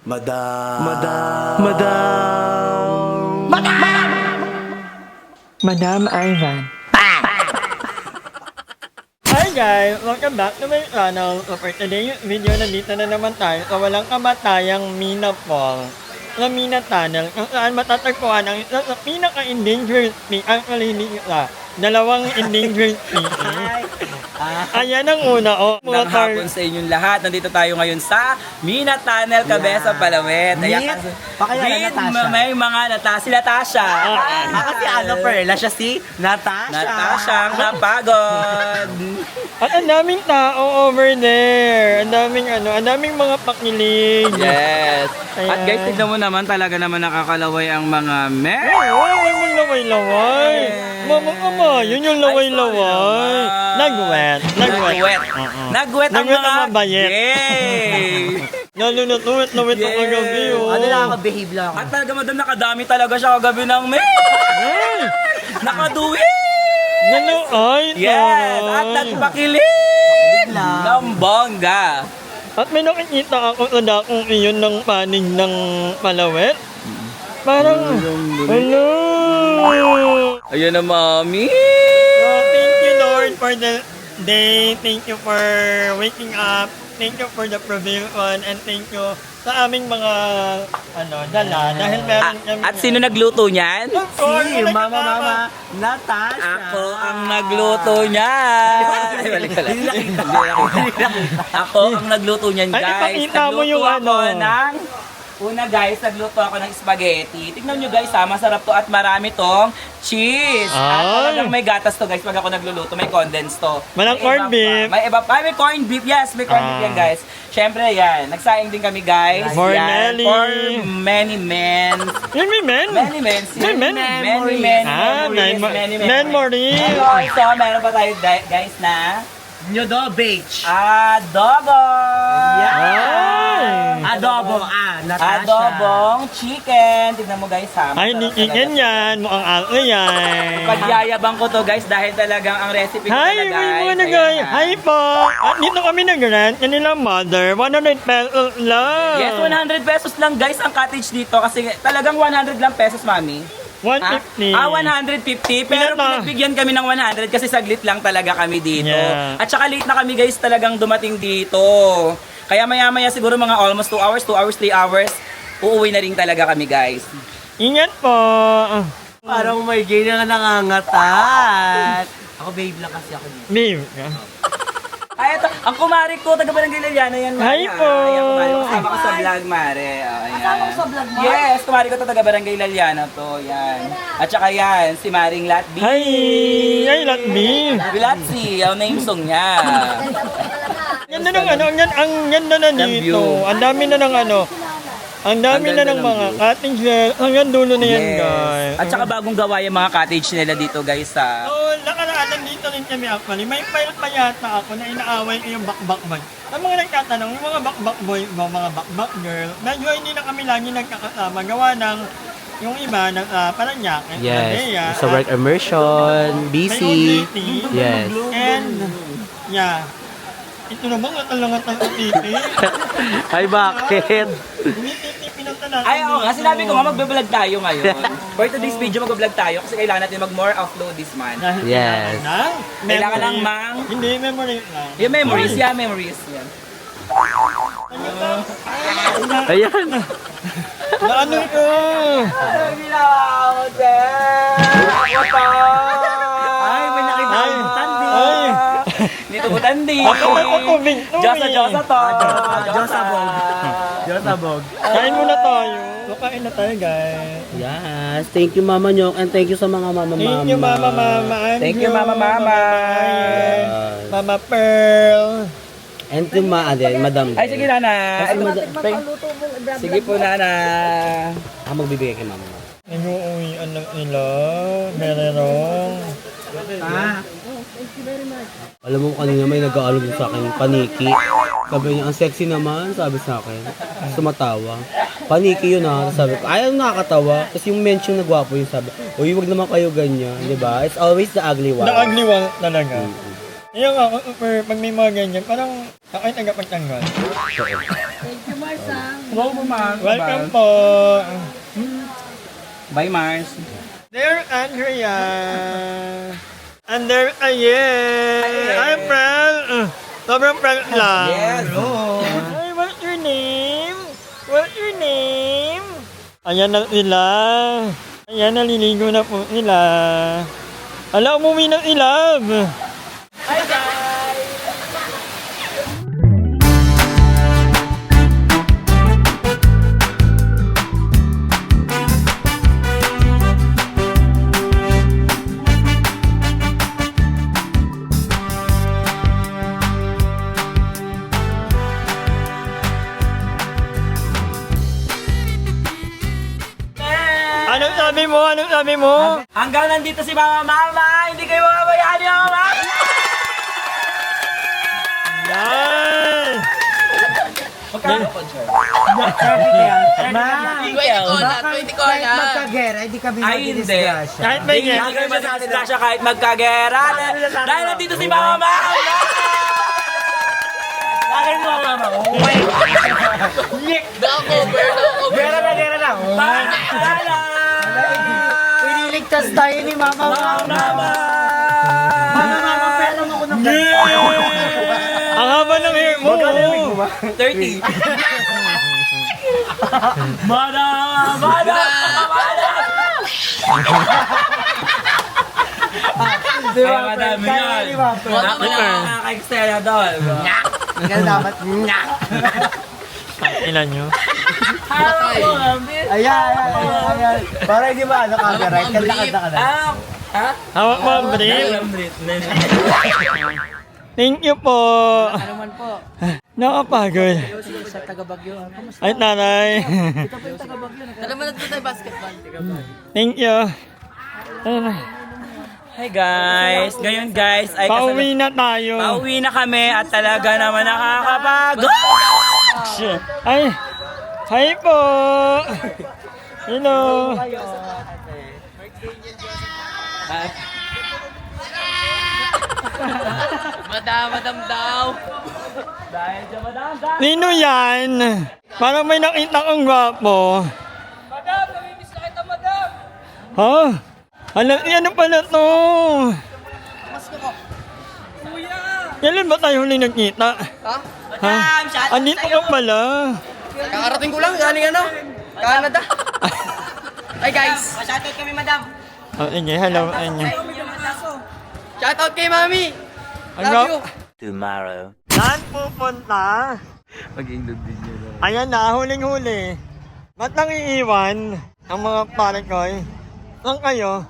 Madam. Madam Ivan. Hi guys! Welcome back to my channel. So for today's video, nandito na naman tayo sa walang kamatayang Mina Fall na Mina Tunnel kung saan matatagpuan ang isa sa pinaka-endangered species. Actually, hindi isa. Dalawang endangered species. Ayan ang una, Magandang hapon sa inyong lahat. Nandito tayo ngayon sa Mina Tunnel, Cabeza, Palawet. Pakilala, Natasha. May mga si Natasha. Kasi Perla siya si Natasha. Natasha ang napagod. At ang daming tao over there. Ang daming mga pakilig. Yes. Ayan. At guys, tignan mo naman, talaga naman nakakalaway ang mga men. Ay, may laway-laway. Mama, yun yung laway-laway. Nagwet. Nagwet ang Nagwet mga ang mabayet. gay. Lalo na tuwet ako kagabi. Ano nakaka-behave lang ako. At talaga madam, nakadami talaga siya kagabi ng men. Ay! Nakaduwi. Ay, Yes. At nagpakilig lang. ng bongga. At may nakikita ako sa dakong iyon ng panig ng Palawet. Parang, hello! Ayun na, mami. Thank you, Lord, for the day. Thank you for waking up. Thank you for the provision. And thank you sa aming mga dala. Dahil meron kami. At sino nagluto niyan? Of course, Si wala ka Mama Natasha. Ako ang nagluto niyan. Ay, balik. Ako ang nagluto niyan, Ay, guys. ipakita mo yung Nagluto ako ano. ng... Una guys, nagluto ako ng spaghetti. Tignan nyo guys ha, masarap to at marami tong cheese. At Ay. talagang may gatas to guys pag ako nagluluto, may condensed to. Walang May corned iba pa. beef. May iba pa. Ay, may corned beef. Yes, may corned beef yan guys. Syempre yan, nagsaing din kami guys. For Yan, Nelly. for many men. Yun, may men. Many men. May men. Memory. So, meron pa tayo guys na Nyodo Beach. adobo. Ay. Adobo. Natasha. Adobong chicken. Tignan mo guys ha. Ay, Masarap hindi talaga. yan. Mukhang ako yan. Pagyayabang ko to guys dahil talagang ang recipe ko Hi, talaga may mga guys. nagay. Ayan, ha. Hi po. At dito kami nag-rent. Kanilang mother. 100 pesos lang. Yes, 100 pesos lang guys ang cottage dito kasi talagang 100 lang pesos, mami. 150. 150. Pero Pinata. pinagbigyan kami ng 100 kasi saglit lang talaga kami dito. Yeah. At saka late na kami guys talagang dumating dito. Kaya maya-maya siguro mga almost 2 hours, 3 hours, uuwi na rin talaga kami guys. Ingat po. Parang may gay na nangangatat. Ako babe lang kasi ako dito. Babe. Ay, ito, ang kumari ko, taga Barangay Liliana yan. Hi Mare, po. Ayan, kumari ko. Kasama ko sa vlog, Mare. Kasama ko sa vlog mo? Yes, kumari ko to, taga Barangay Liliana to. Yan. At saka yan, si Maring Latbi. Hi. Hi, Latbi. Bilatsi, ang name song niya. Ganda ng ang ganda na Ng view. dito. Ang dami na ng ang dami Ang na ganda ng ng mga view. cottage hanggang dulo na yan, guys. At saka bagong gawa yung mga cottage nila dito, guys, sa... So, nakaraan dito rin kami actually. May file pa yata ako na inaaway ko yung bakbak boy. Ang mga nagtatanong, yung mga bakbak boy, mga bakbak girl, medyo hindi na kami lagi nagkakasama. Gawa ng yung iba ng Paranaque, Yes, sa work immersion, BC. Yes. And, yeah. Ito na bang natalangat ng titi? Ay, bakit? Hindi titi pinunta natin. Ay, oo nga, sinabi ko nga, magbablog tayo ngayon. For today's video, magbablog tayo kasi kailangan natin mag-more upload this month. Dahil Yes. Kailangan ng mang... Hindi, memory lang. Yung memories, yeah, memories. Yan. Ayan. Na ano ito? Ay, may nakita Ay, akong tandi. ay. Dito ko tandi. Ako may patubig to Diyosa, eh. Diyosa to. Josabog. Josabog. Kain muna tayo. Kain na tayo, guys. Yes. Thank you, Mama Nyong. And thank you sa mga mama. Thank you, Mama. Thank you, Mama. Ryan, Mama Pearl. And to Madam. Ay, sige, Nana. Sige po, Nana. Magbibigay kay Mama. Nag-uuwian lang nila. Mererong. Alam mo kanina may nag-aalog sa akin, paniki. Sabi niya, ang sexy naman, sabi sa akin. Sumatawa. Paniki yun ha. Sabi ko, ayaw nakakatawa. Kasi yung mention na gwapo yun sabi, uy, wag naman kayo ganyan, di ba? It's always the ugly one. The ugly one talaga. Yung pag may mga ganyan, parang ako'y tagapagtanggol. Hello po, Mars. Welcome po. Bye, Mars. There, Andrea. And there, Ayen. Hi, friend. Sobrang friend lang. Yes. Hello. Hi, what's your name? What's your name? Ayan na sila. Ayan, naliligo na po sila. Ala, umuwi na sila. Hi, guys. Anong sabi mo? Anong sabi mo? Hanggang nandito si Mama, hindi kayo mamabayaan ni Mama. Yan! Magkano po, sir? Kahit magkagera, hindi kami Ay, hindi. magdidisgrasya. Kahit may Hindi ganyan. kayo madidisgrasya kahit magkagera. Dahil nandito si Mama. Akin mo, Mama. Gera na. Iniligtas tayo ni Mama. Mama, pera mo ko ng Ang haba ng hair mo. 30. Madam! Di ba? Kaya madami yan. Nakaka-extend na doon. Kaya dapat. Ilan nyo? Ayan. Para hindi ba ano copyright? Kanta ka na. Hawak mo ang brief. Thank you po. Ano man po? Nakapagod. Sa taga-Bagyo. Ay, nanay. Alam mo na ito tayo basketball. Thank you. Ayun na. Hi guys! Ngayon guys ay Pauwi na tayo. pauwi na kami at talaga naman nakakapagod! Ay, hi po. Hello. Madam daw. Sino yan? Parang may nakita kong gwapo. Madam, namimiss na kita, madam. Ha? Ano pala to? Kailan ba tayo huli nagkita? Ha? Andito ka pala. Kakarating ko lang, galing ano? Canada. Hi guys. Shoutout kami, madam. Oh, sige, hello. Inyo. Shoutout kay mami. Ano? Tomorrow. Saan pupunta? Mag-indog din yun. Ayan na, huling-huli. Ba't nang iiwan ang mga pare ko? Saan kayo?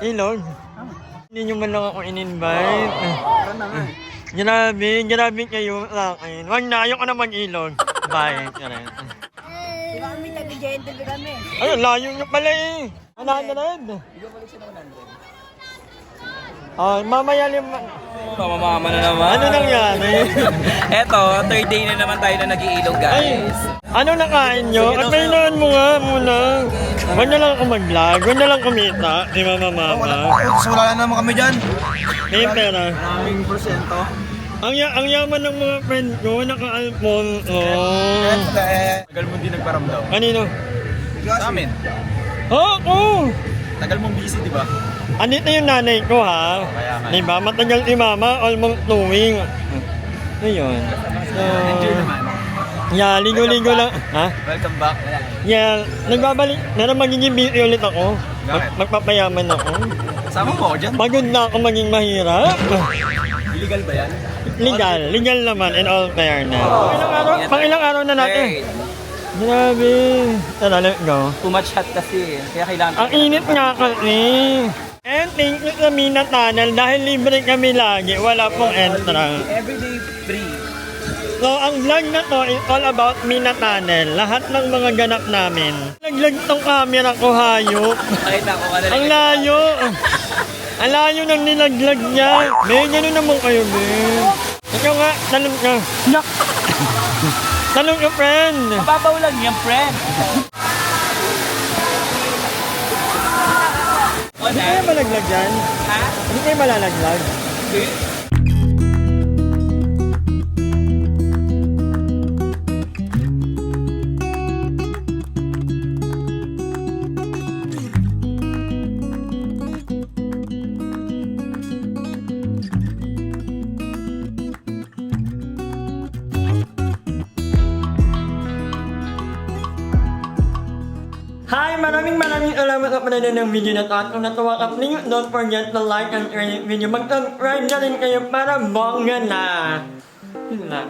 Ilog? Hindi nyo man lang ako in-invite. Grabe kayo sa akin. Wag na, ayoko na mag-ilog. Bye. Di ba kami taga-gentle kami? Ayun, layo nyo pala eh. 100. Ay, mamaya lima. Mamamama na naman. Ano nangyari? Eto, third day na naman tayo na nag-iilog Ay, guys. ano nakain nyo? At kailangan mo nga muna. Huwag na lang ako mag-vlog. Huwag na lang kumita. Di ba, mama? Wala na naman kami dyan. May pera. Maraming porsyento. Ang yaman ng mga friend ko, naka-Alfonso. Tagal mo hindi nagparamdam. Kanino? Sa amin. Ako! Tagal mong busy, di ba? Andito yung nanay ko, ha? Kaya nga. Diba? Matagal si mama, almost 2 weeks. Ayun. So, yeah, ligo-ligo lang. Ha? Welcome back. Yeah, nagbabalik. Pero magiging busy ulit ako. Bakit? Magpapayaman ako. Sama mo ako dyan. Pagod na ako maging mahirap. Illegal ba yan? Legal naman in all fairness. Pang ilang araw na natin. Grabe. Tara, let's go. Too much hot kasi. Kaya kailangan. Ang init nga kasi. And thank you sa Mina Tunnel dahil libre kami lagi. Wala pong entrance. Everyday free. So, ang vlog na to is all about Mina Tunnel. Lahat ng mga ganap namin. Naglag tong camera ko, hayop. Nakita ko ano Ang layo. Ang layo ng nilaglag niya. Be, gano'n naman kayo, be. Ikaw nga, talong ka. Talong ka, friend. Mababaw lang yan, friend. Hindi kayo malaglag yan? Ha? Hindi kayo malalaglag? Hi! Maraming salamat sa panonood ng video na to. At kung natuwa ka, please don't forget to like and share this video. Mag-subscribe na rin kayo para bongga na. Yun lang.